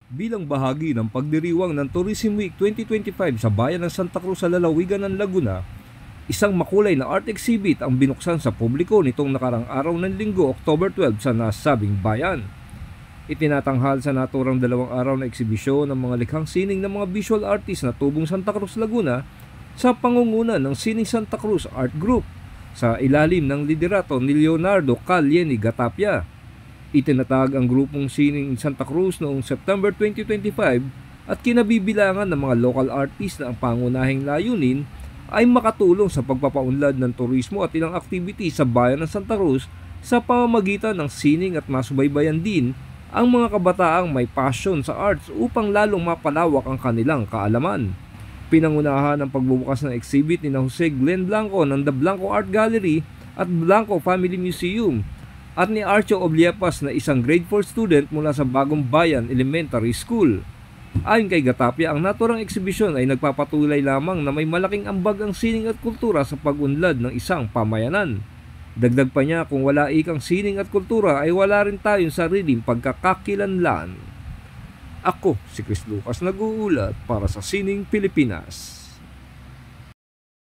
Bilang bahagi ng pagdiriwang ng Tourism Week 2025 sa bayan ng Santa Cruz sa lalawigan ng Laguna, isang makulay na art exhibit ang binuksan sa publiko nitong nakarang araw ng Linggo, October 12 sa nasabing bayan. Itinatanghal sa naturang 2 araw na eksibisyon ng mga likhang sining ng mga visual artist na tubong Santa Cruz, Laguna sa pangunguna ng Sining Santa Cruz Art Group sa ilalim ng liderato ni Leonardo Calyeni Gatapia. Itinatag ang grupong Sining Santa Cruz noong September 2025 at kinabibilangan ng mga local artists na ang pangunahing layunin ay makatulong sa pagpapaunlad ng turismo at ilang activity sa bayan ng Santa Cruz sa pamamagitan ng sining at masubaybayan din ang mga kabataang may passion sa arts upang lalong mapalawak ang kanilang kaalaman. Pinangunahan ng pagbubukas ng exhibit ni Jose Glenn Blanco ng The Blanco Art Gallery at Blanco Family Museum at ni Archo Obliepas na isang grade 4 student mula sa Bagong Bayan Elementary School. Ayon kay Gatapia, ang naturang eksibisyon ay nagpapatuloy lamang na may malaking ambag ang sining at kultura sa pag-unlad ng isang pamayanan. Dagdag pa niya, kung wala ikang sining at kultura ay wala rin tayong sariling pagkakakilanlan. Ako si Chris Lucas, nag-uulat para sa Sining Pilipinas.